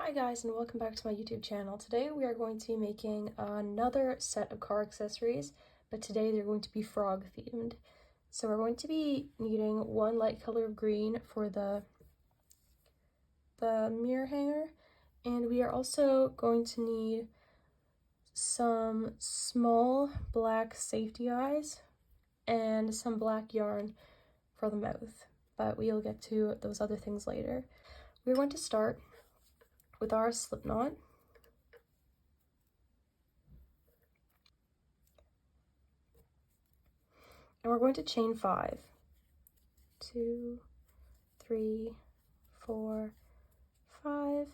Hi guys, and welcome back to my YouTube channel. Today we are going to be making another set of car accessories, but today they're going to be frog themed. So we're going to be needing one light color of green for the mirror hanger, and we are also going to need some small black safety eyes and some black yarn for the mouth, but we'll get to those other things later. We're going to start with our slip knot. And we're going to chain 5. 2, 3, 4, 5.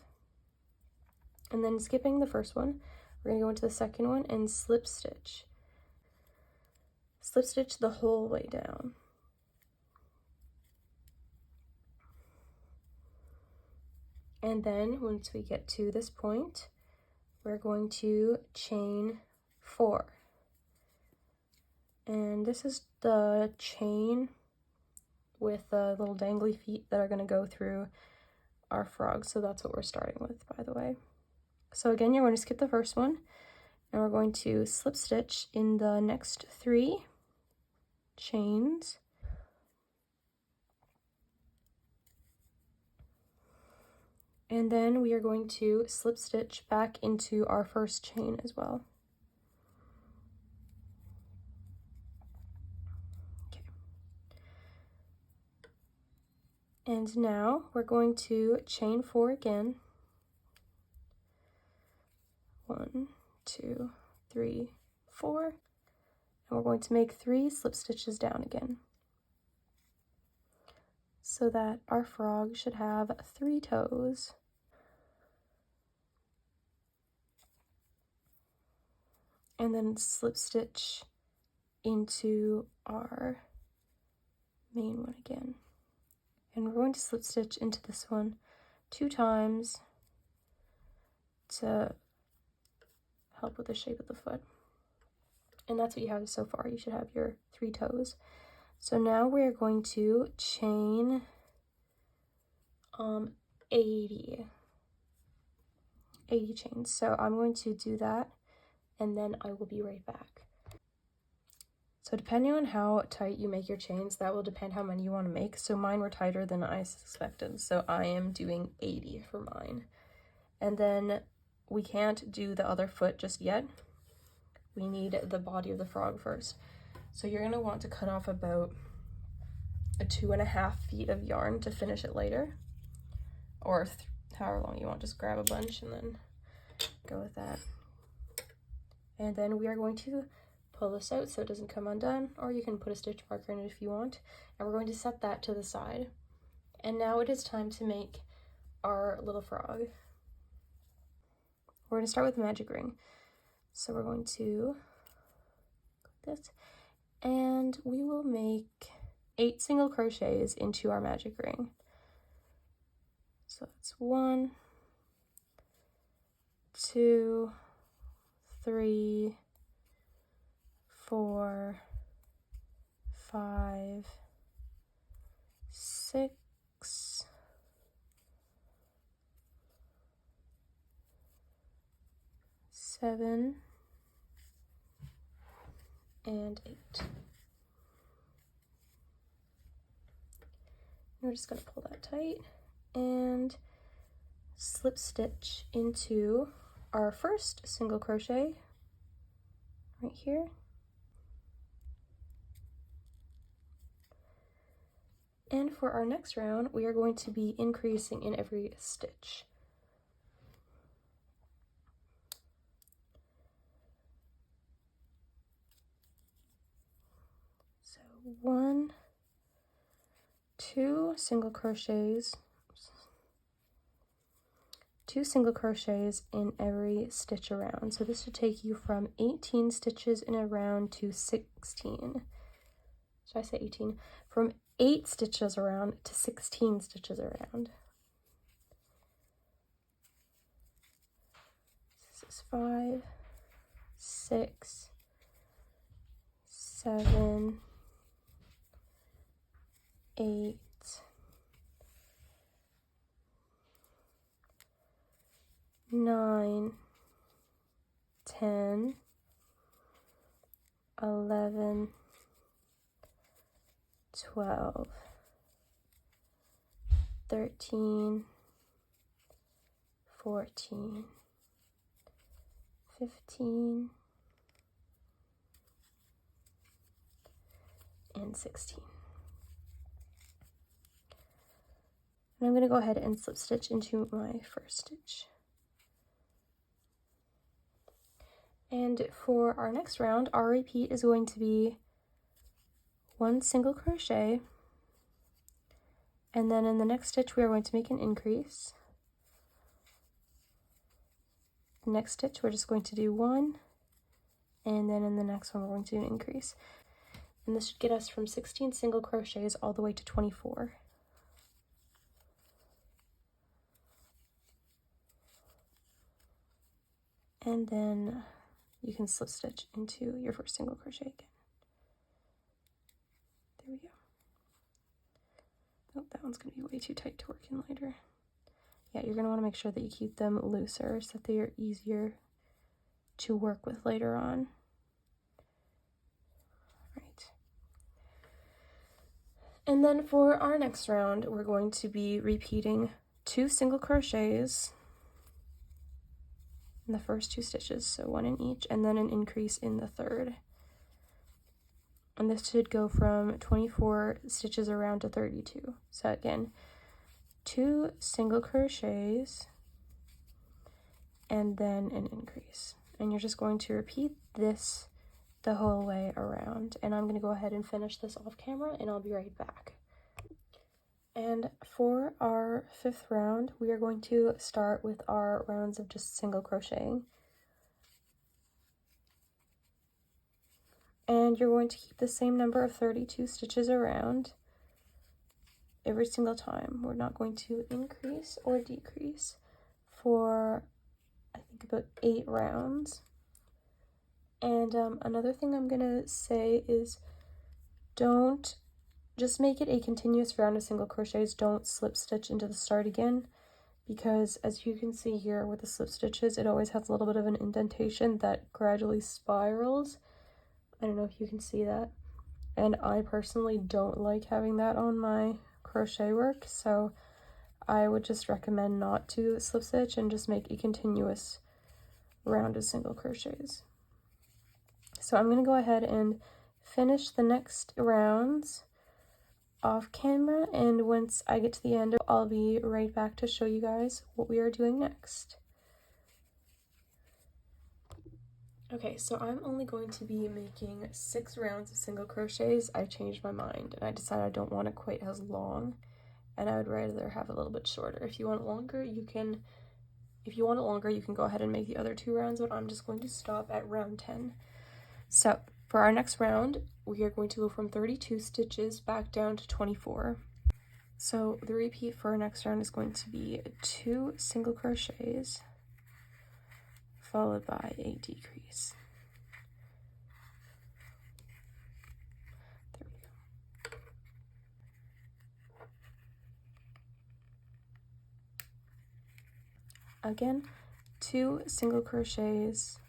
And then skipping the first one, we're going to go into the second one and slip stitch. Slip stitch the whole way down. And then once we get to this point, we're going to chain 4. And this is the chain with the little dangly feet that are going to go through our frog. So that's what we're starting with, by the way. So again, you're going to skip the first one, and we're going to slip stitch in the next 3 chains. And then we are going to slip stitch back into our first chain as well. Okay. And now we're going to chain 4 again. 1, 2, 3, 4. And we're going to make 3 slip stitches down again, so that our frog should have 3 toes. And then slip stitch into our main one again. And we're going to slip stitch into this one 2 times to help with the shape of the foot. And that's what you have so far. You should have your 3 toes. So now we're going to chain 80 chains. So I'm going to do that, and then I will be right back. So depending on how tight you make your chains, that will depend how many you want to make. So mine were tighter than I suspected, so I am doing 80 for mine. And then we can't do the other foot just yet. We need the body of the frog first. So you're going to want to cut off about 2.5 feet of yarn to finish it later, or however long you want. Just grab a bunch and then go with that. And then we are going to pull this out so it doesn't come undone, or you can put a stitch marker in it if you want. And we're going to set that to the side. And now it is time to make our little frog. We're going to start with the magic ring. So we're going to put this, and we will make 8 single crochets into our magic ring. So that's 1, 2, 3, 4, 5, 6, 7, and 8. We're just going to pull that tight and slip stitch into our first single crochet right here. And for our next round, we are going to be increasing in every stitch. So 1, 2 single crochets, 2 single crochets in every stitch around. So this should take you from 18 stitches in a round to 16. Should I say 18? From 8 stitches around to 16 stitches around. This is 5, 6, 7, 8, 9, 10, 11, 12, 13, 14, 15, and 16. And I'm going to go ahead and slip stitch into my first stitch. And for our next round, our repeat is going to be 1 single crochet, and then in the next stitch we are going to make an increase. The next stitch we're just going to do 1, and then in the next one we're going to do an increase. And this should get us from 16 single crochets all the way to 24. And then you can slip stitch into your first single crochet again. There we go. Oh, that one's going to be way too tight to work in later. Yeah, you're going to want to make sure that you keep them looser so that they are easier to work with later on. Right. And then for our next round, we're going to be repeating 2 single crochets in the first 2 stitches, so 1 in each, and then an increase in the third. And this should go from 24 stitches around to 32. So again, 2 single crochets and then an increase. And you're just going to repeat this the whole way around. And I'm going to go ahead and finish this off camera and I'll be right back. And for our 5th round, we are going to start with our rounds of just single crocheting. And you're going to keep the same number of 32 stitches around every single time. We're not going to increase or decrease for, I think, about 8 rounds. And another thing I'm going to say is don't just make it a continuous round of single crochets. Don't slip stitch into the start again, because as you can see here with the slip stitches, it always has a little bit of an indentation that gradually spirals. I don't know if you can see that. And I personally don't like having that on my crochet work, so I would just recommend not to slip stitch and just make a continuous round of single crochets. So I'm going to go ahead and finish the next rounds off camera, and once I get to the end, I'll be right back to show you guys what we are doing next. Okay, so I'm only going to be making 6 rounds of single crochets. I've changed my mind and I decided I don't want it quite as long, and I would rather have it a little bit shorter. If you want it longer, you can go ahead and make the other 2 rounds, but I'm just going to stop at round 10. So for our next round, we are going to go from 32 stitches back down to 24. So the repeat for our next round is going to be 2 single crochets followed by a decrease. There we go. Again, 2 single crochets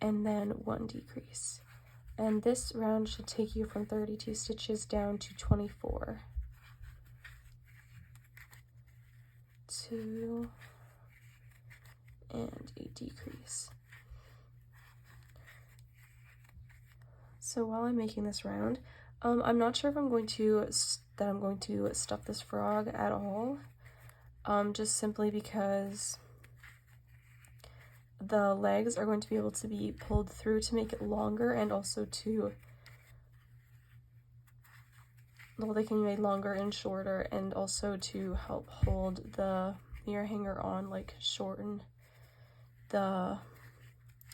and then 1 decrease. And this round should take you from 32 stitches down to 24. 2 and a decrease. So while I'm making this round, I'm not sure if I'm going to stuff this frog at all, just simply because the legs are going to be able to be pulled through to make it longer, and also they can be made longer and shorter, and also to help hold the mirror hanger on, like shorten the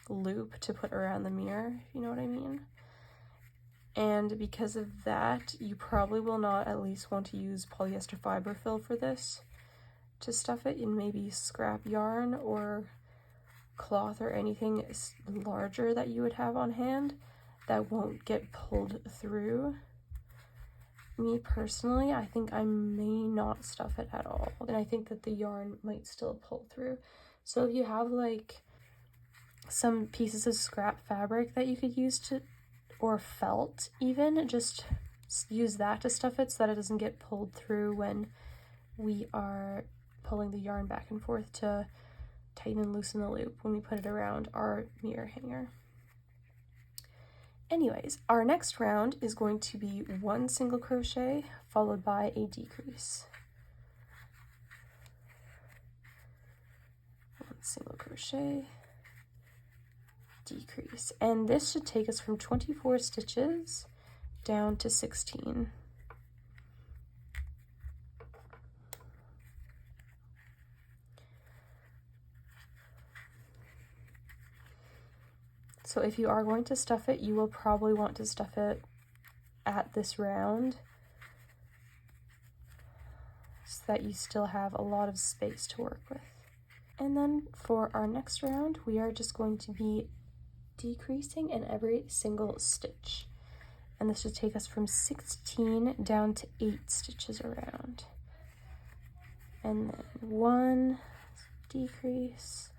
loop to put around the mirror, if you know what I mean. And because of that, you probably will not at least want to use polyester fiber fill for this to stuff it, in maybe scrap yarn or cloth or anything larger that you would have on hand that won't get pulled through. me personally, I think I may not stuff it at all, and I think that the yarn might still pull through. So if you have like some pieces of scrap fabric that you could use to, or felt even, just use that to stuff it so that it doesn't get pulled through when we are pulling the yarn back and forth to tighten and loosen the loop when we put it around our mirror hanger. Anyways, our next round is going to be 1 single crochet followed by a decrease. 1 single crochet, decrease, and this should take us from 24 stitches down to 16. So if you are going to stuff it, you will probably want to stuff it at this round so that you still have a lot of space to work with. And then for our next round, we are just going to be decreasing in every single stitch. And this should take us from 16 down to 8 stitches around. And then 1 decrease,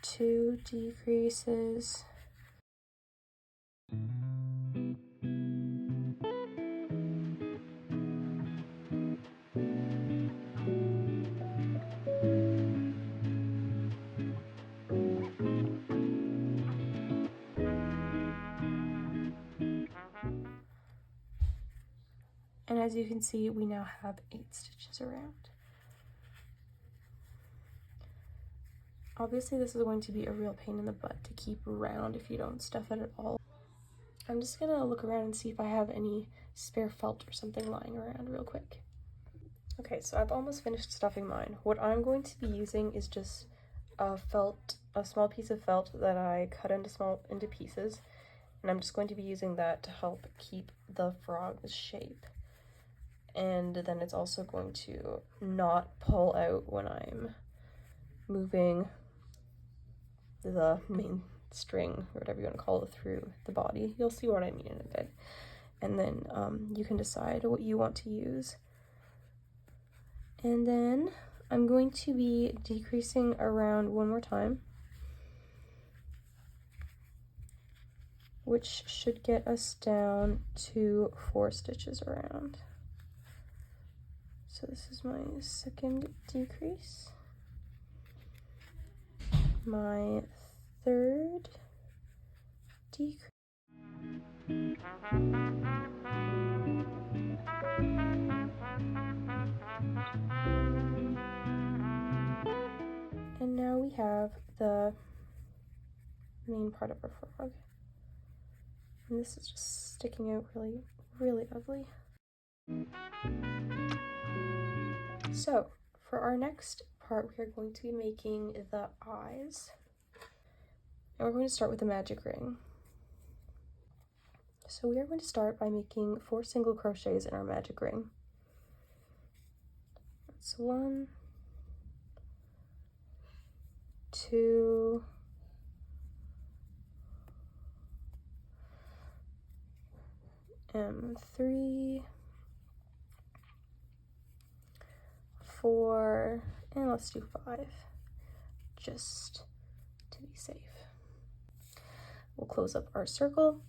2 decreases, and as you can see, we now have 8 stitches around. Obviously, this is going to be a real pain in the butt to keep around if you don't stuff it at all. I'm just gonna look around and see if I have any spare felt or something lying around real quick. Okay, so I've almost finished stuffing mine. What I'm going to be using is just a small piece of felt that I cut into pieces, and I'm just going to be using that to help keep the frog's shape. And then it's also going to not pull out when I'm moving the main string, or whatever you want to call it, through the body. You'll see what I mean in a bit. And then you can decide what you want to use. And then I'm going to be decreasing around 1 more time, which should get us down to 4 stitches around. So this is my second decrease, my third decrease, and now we have the main part of our frog. And this is just sticking out really, really ugly. So for our next part, we are going to be making the eyes. And we're going to start with the magic ring. So we are going to start by making 4 single crochets in our magic ring. That's 1, 2, 3, 4, and let's do 5, just to be safe. We'll close up our circle,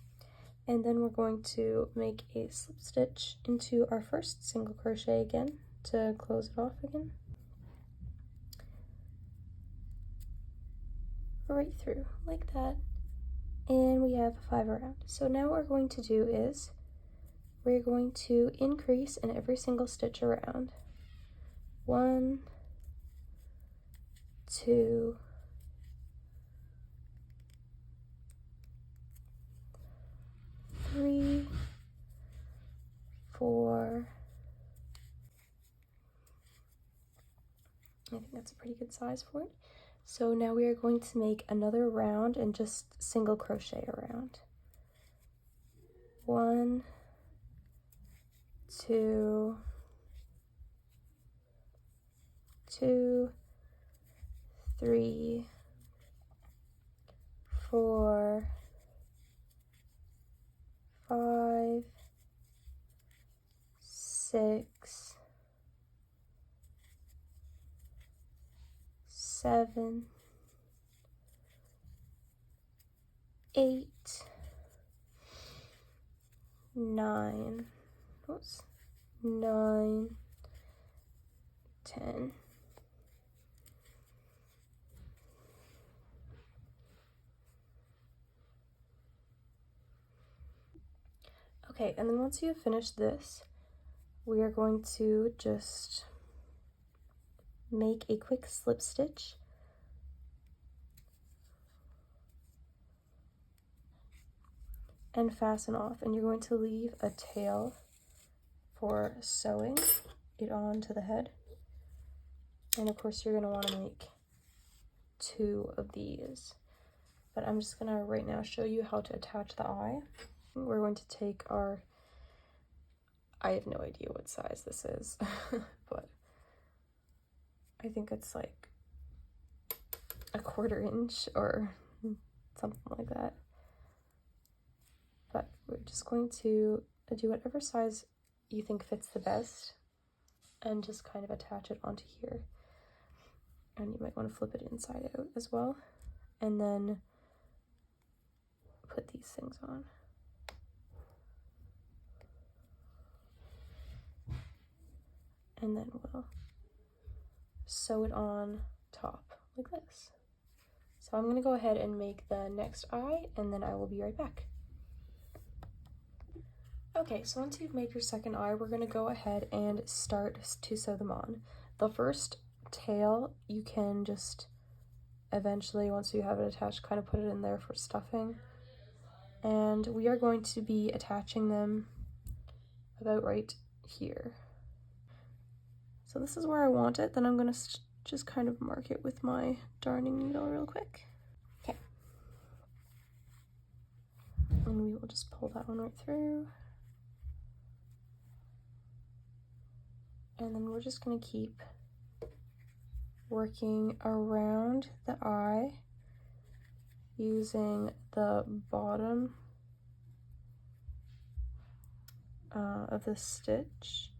and then we're going to make a slip stitch into our first single crochet again to close it off again. Right through, like that, and we have 5 around. So now what we're going to do is we're going to increase in every single stitch around. 1, 2, 3, 4. I think that's a pretty good size for it. So now we are going to make another round and just single crochet around. 1, 2, 2, 3, 4, 5, 6, 7, 8, 9, oops, 9, 10. Okay, and then once you have finished this, we are going to just make a quick slip stitch and fasten off, and you're going to leave a tail for sewing it onto the head. And of course you're going to want to make 2 of these, but I'm just going to right now show you how to attach the eye. We're going to take our, I have no idea what size this is, but I think it's like a 1/4 inch or something like that. But we're just going to do whatever size you think fits the best and just kind of attach it onto here. And you might want to flip it inside out as well, and then put these things on. And then we'll sew it on top like this. So I'm going to go ahead and make the next eye, and then I will be right back. Okay, so once you've made your second eye, we're going to go ahead and start to sew them on. The first tail, you can just eventually, once you have it attached, kind of put it in there for stuffing. And we are going to be attaching them about right here. So this is where I want it. Then I'm going to just kind of mark it with my darning needle real quick. Okay. And we will just pull that one right through. And then we're just going to keep working around the eye using the bottom of the stitch.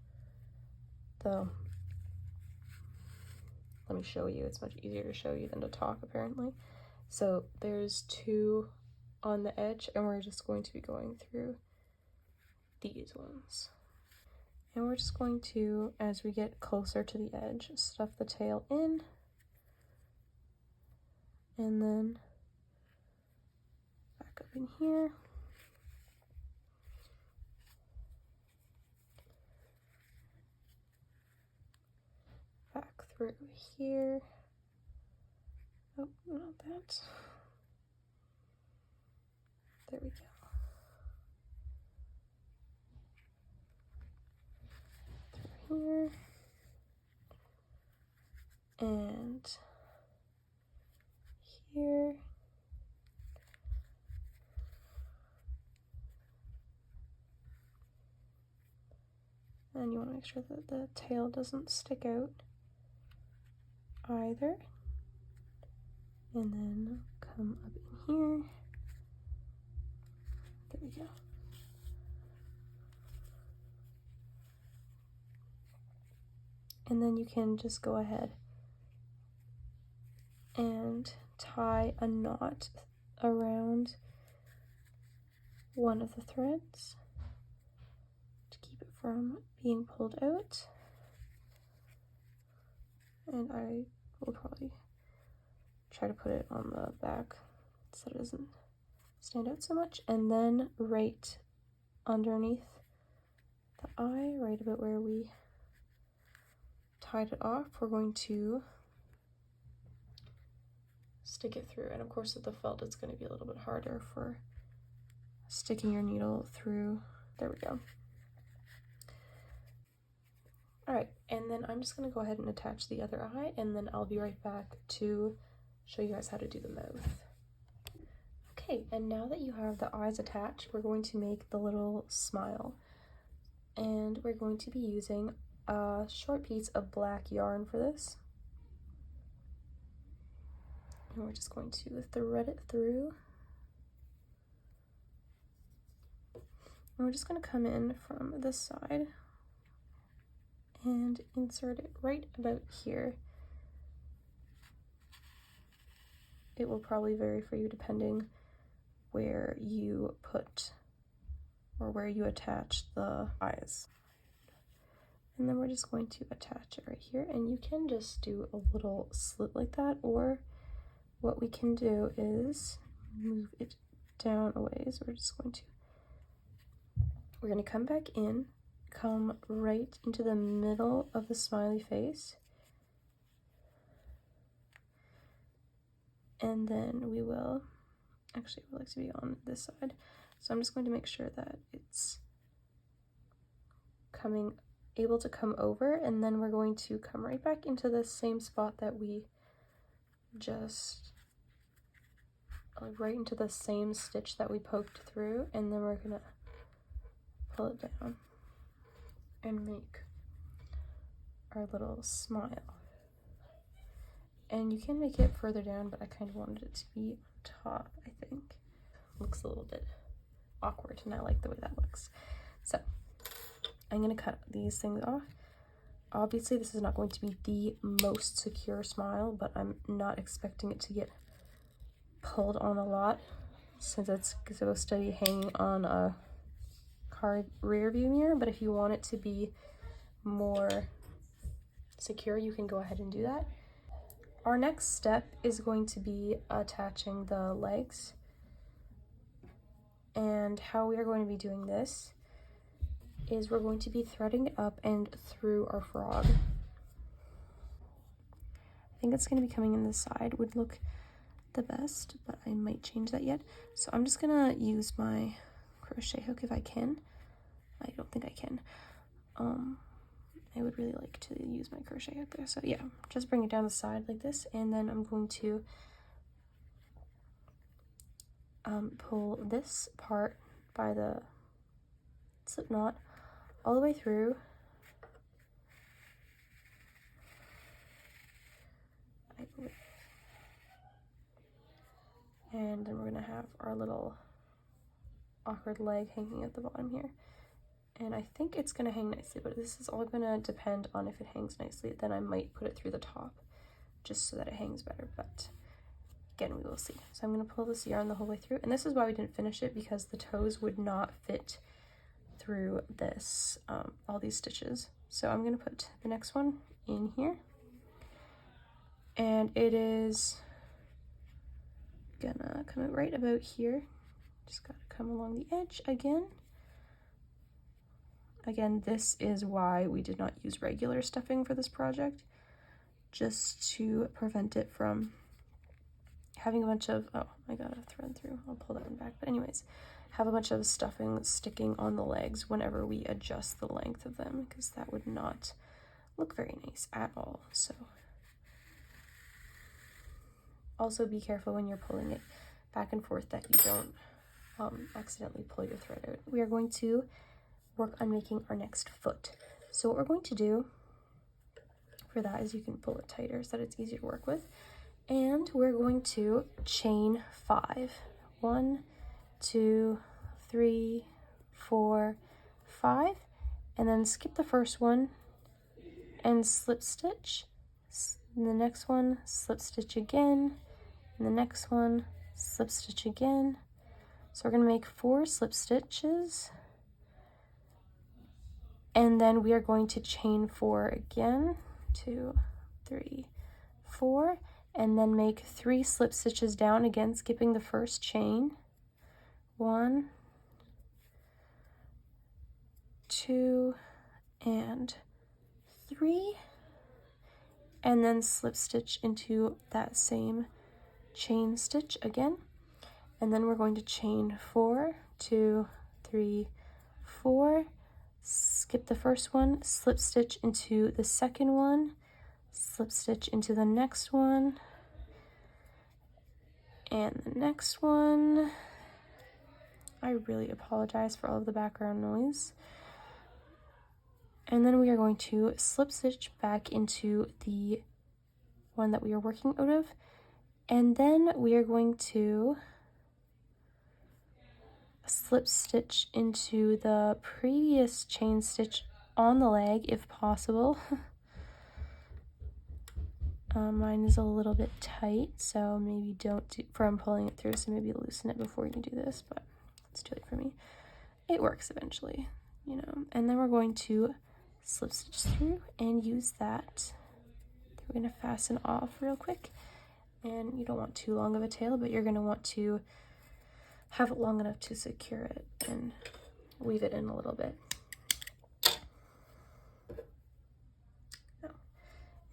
Though, let me show you, it's much easier to show you than to talk apparently. So there's 2 on the edge, and we're just going to be going through these ones. And we're just going to, as we get closer to the edge, stuff the tail in, and then back up in here. Back through here. Oh, not that. There we go. Through here. And here. And you want to make sure that the tail doesn't stick out either. And then come up in here. There we go. And then you can just go ahead and tie a knot around one of the threads to keep it from being pulled out. And I will probably try to put it on the back so it doesn't stand out so much. And then right underneath the eye, right about where we tied it off, we're going to stick it through. And of course with the felt it's going to be a little bit harder for sticking your needle through. There we go. Alright, and then I'm just going to go ahead and attach the other eye, and then I'll be right back to show you guys how to do the mouth. Okay, and now that you have the eyes attached, we're going to make the little smile. And we're going to be using a short piece of black yarn for this. And we're just going to thread it through. And we're just going to come in from this side and insert it right about here. It will probably vary for you depending where you put or where you attach the eyes. And then we're just going to attach it right here, and you can just do a little slit like that, or what we can do is move it down a ways. We're going to come back in, come right into the middle of the smiley face, and then we will, actually I would like to be on this side, so I'm just going to make sure that it's able to come over, and then we're going to come right back into the same spot that we just, right into the same stitch that we poked through, and then we're gonna pull it down and make our little smile. And you can make it further down, but I kind of wanted it to be on top, I think. Looks a little bit awkward, and I like the way that looks. So I'm gonna cut these things off. Obviously this is not going to be the most secure smile, but I'm not expecting it to get pulled on a lot since it's supposed to be hanging on a car rear view mirror. But if you want it to be more secure, you can go ahead and do that. Our next step is going to be attaching the legs, and how we are going to be doing this is we're going to be threading up and through our frog. I think it's going to be coming in the side would look the best, but I might change that yet. So I'm just gonna use my crochet hook if I can. I don't think I can. I would really like to use my crochet hook there. So yeah, just bring it down the side like this, and then I'm going to pull this part by the slip knot all the way through. I believe. And then we're gonna have our little awkward leg hanging at the bottom here. And I think it's gonna hang nicely, but this is all gonna depend on if it hangs nicely. Then I might put it through the top just so that it hangs better, but again, we will see. So I'm gonna pull this yarn the whole way through, and this is why we didn't finish it, because the toes would not fit through this, all these stitches. So I'm gonna put the next one in here, and it is gonna come out right about here. Just gotta come along the edge again. Again, this is why we did not use regular stuffing for this project, just to prevent it from having a bunch of, oh, I got a thread through, I'll pull that one back. But anyways, have a bunch of stuffing sticking on the legs whenever we adjust the length of them, because that would not look very nice at all. So also be careful when you're pulling it back and forth that you don't accidentally pull your thread out. We are going to work on making our next foot. So what we're going to do for that is you can pull it tighter so that it's easier to work with. And we're going to chain 5. 1, 2, 3, 4, 5, and then skip the first one and slip stitch. And the next one, slip stitch again, and the next one, slip stitch again. So we're going to make 4 slip stitches, and then we are going to chain 4 again, 2, 3, 4, and then make 3 slip stitches down, again skipping the first chain. 1, 2, and 3, and then slip stitch into that same chain stitch again. And then we're going to chain 4, 2, 3, 4, skip the first one, slip stitch into the second one, slip stitch into the next one, and the next one. I really apologize for all of the background noise. And then we are going to slip stitch back into the one that we are working out of, and then we are going to slip stitch into the previous chain stitch on the leg if possible. Mine is a little bit tight, so maybe don't do, from pulling it through, so maybe loosen it before you do this, but it's too late for me. It works eventually, you know. And then we're going to slip stitch through and use that. We're going to fasten off real quick, and you don't want too long of a tail, but you're going to want to have it long enough to secure it and weave it in a little bit.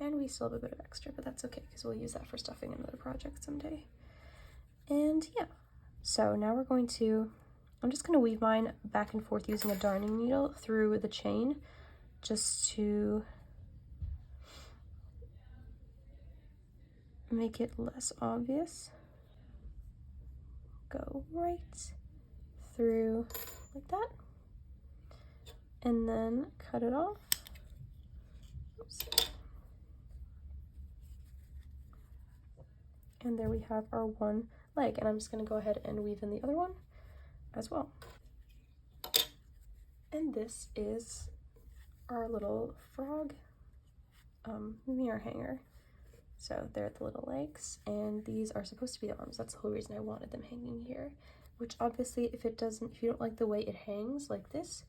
And we still have a bit of extra, but that's okay because we'll use that for stuffing another project someday. And yeah, so now we're going to, I'm just going to weave mine back and forth using a darning needle through the chain just to make it less obvious. Go right through like that, and then cut it off. Oops. And there we have our one leg, and I'm just going to go ahead and weave in the other one as well. And this is our little frog mirror hanger. So they're the little legs, and these are supposed to be the arms. That's the whole reason I wanted them hanging here, which obviously if you don't like the way it hangs like this,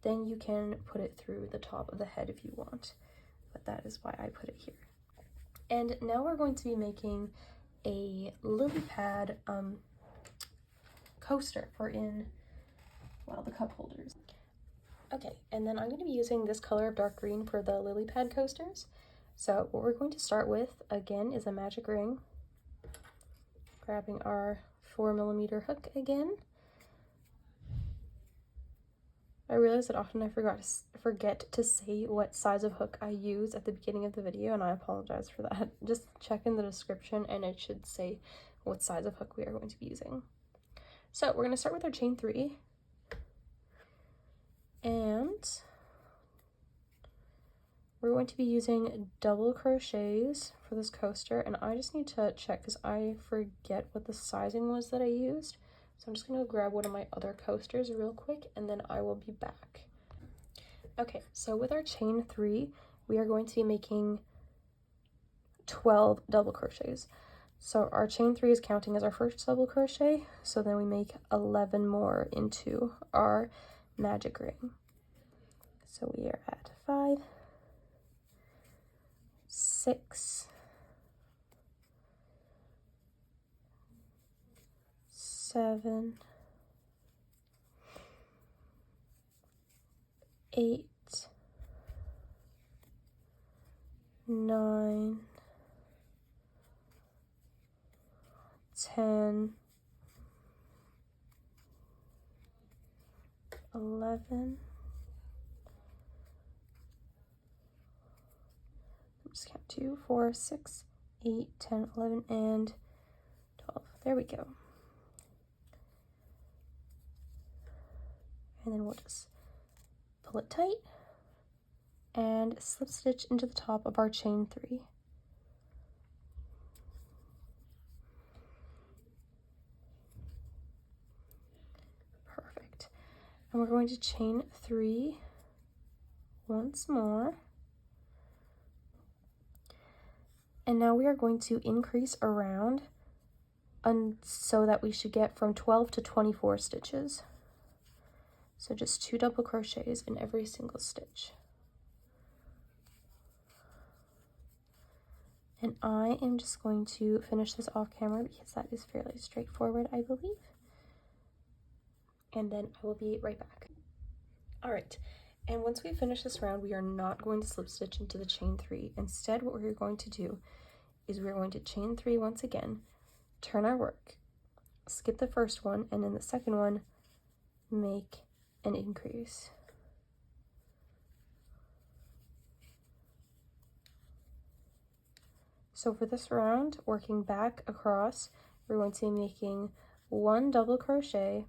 then you can put it through the top of the head if you want, but that is why I put it here. And now we're going to be making a lily pad coaster for the cup holders. Okay, and then I'm going to be using this color of dark green for the lily pad coasters. So what we're going to start with again is a magic ring, grabbing our 4mm hook again. I realize that often I forget to say what size of hook I use at the beginning of the video, and I apologize for that. Just check in the description and it should say what size of hook we are going to be using. So we're going to start with our chain 3, and we're going to be using double crochets for this coaster, and I just need to check because I forget what the sizing was that I used. So I'm just going to grab one of my other coasters real quick, and then I will be back. Okay, so with our chain 3, we are going to be making 12 double crochets. So our chain 3 is counting as our first double crochet, so then we make 11 more into our magic ring. So we are at 5, 6, 7, 8, 9, 10, 11. Just count 2, 4, 6, 8, 10, 11, and 12. There we go. And then we'll just pull it tight and slip stitch into the top of our chain 3. Perfect. And we're going to chain 3 once more. And now we are going to increase around so that we should get from 12 to 24 stitches. So just 2 double crochets in every single stitch. And I am just going to finish this off camera because that is fairly straightforward, I believe. And then I will be right back. All right, and once we finish this round, we are not going to slip stitch into the chain 3. Instead, what we're going to do is we're going to chain 3 once again, turn our work, skip the first one, and in the second one, make an increase. So for this round, working back across, we're going to be making 1 double crochet,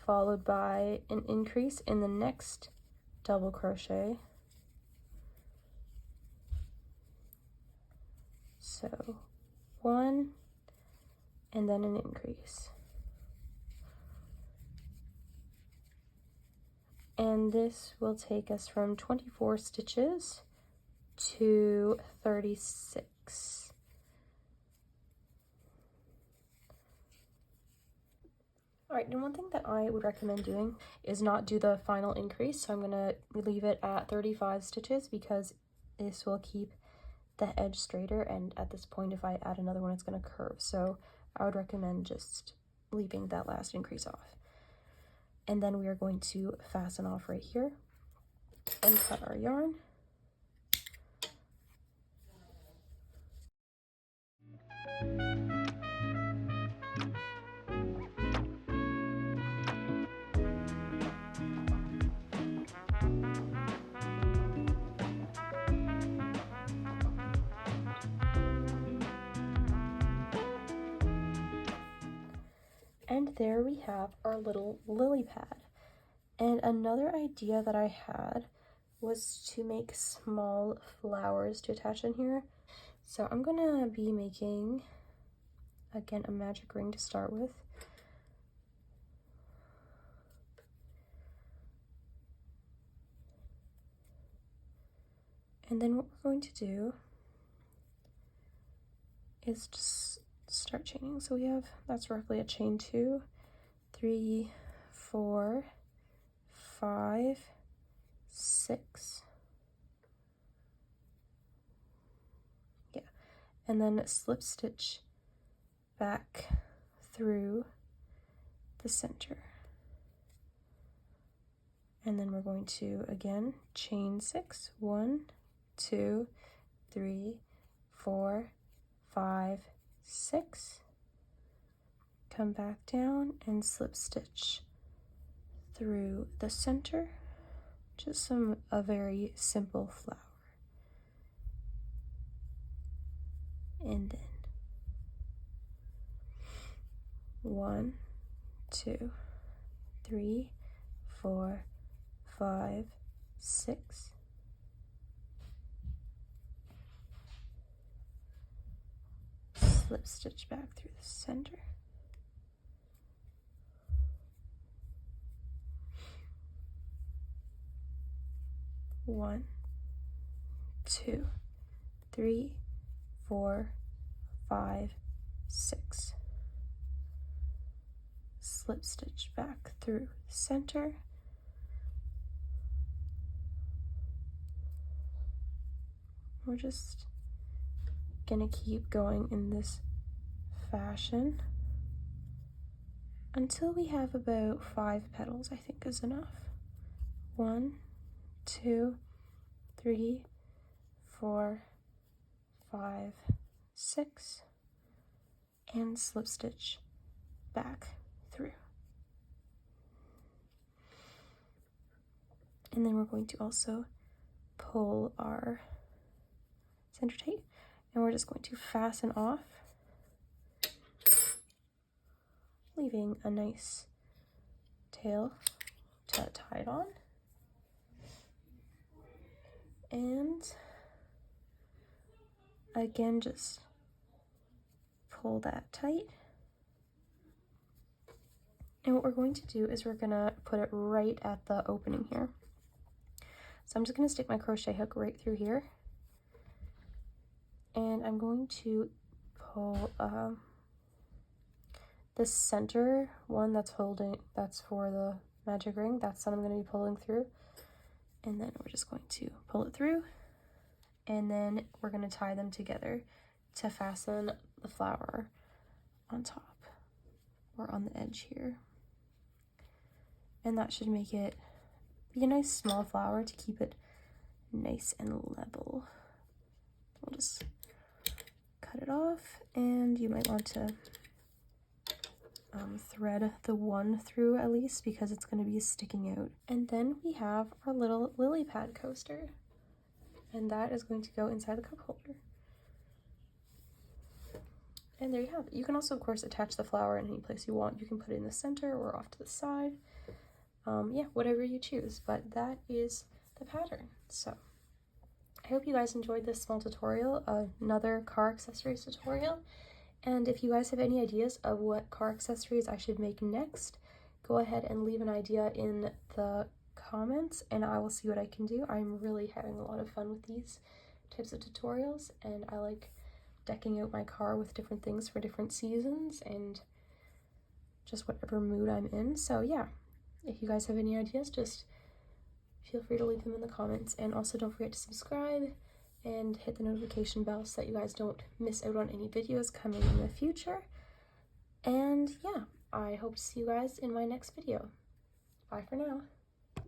followed by an increase in the next double crochet. So 1, and then an increase. And this will take us from 24 stitches to 36. Alright, and one thing that I would recommend doing is not do the final increase. So I'm going to leave it at 35 stitches because this will keep the edge straighter, and at this point if I add another one it's going to curve. So I would recommend just leaving that last increase off. And then we are going to fasten off right here and cut our yarn. And there we have our little lily pad. And another idea that I had was to make small flowers to attach in here. So I'm gonna be making, again, a magic ring to start with. And then what we're going to do is just start chaining. So we have, that's roughly a chain 2, 3, 4, 5, 6. Yeah, and then slip stitch back through the center. And then we're going to, again, chain 6, 1, 2, 3, 4, 5, 6. Come back down and slip stitch through the center. Just a very simple flower. And then 1, 2, 3, 4, 5, 6. Slip stitch back through the center. One, 2, 3, 4, 5, 6. Slip stitch back through the center. We're just gonna keep going in this fashion until we have about 5 petals, I think is enough. 1, 2, 3, 4, 5, 6, and slip stitch back through. And then we're going to also pull our center tape, and we're just going to fasten off, leaving a nice tail to tie it on. And again, just pull that tight. And what we're going to do is we're gonna put it right at the opening here. So I'm just gonna stick my crochet hook right through here. And I'm going to pull the center one that's for the magic ring. That's what I'm gonna be pulling through. And then we're just going to pull it through, and then we're going to tie them together to fasten the flower on top or on the edge here. And that should make it be a nice small flower to keep it nice and level. We'll just cut it off, and you might want to thread the one through at least because it's going to be sticking out. And then we have our little lily pad coaster, and that is going to go inside the cup holder. And there you have it. You can also, of course, attach the flower in any place you want. You can put it in the center or off to the side. Yeah, whatever you choose, but that is the pattern. So I hope you guys enjoyed this small tutorial, another car accessories tutorial. And if you guys have any ideas of what car accessories I should make next, go ahead and leave an idea in the comments and I will see what I can do. I'm really having a lot of fun with these types of tutorials, and I like decking out my car with different things for different seasons and just whatever mood I'm in. So yeah, if you guys have any ideas, just feel free to leave them in the comments, and also don't forget to subscribe and hit the notification bell so that you guys don't miss out on any videos coming in the future. And yeah, I hope to see you guys in my next video. Bye for now.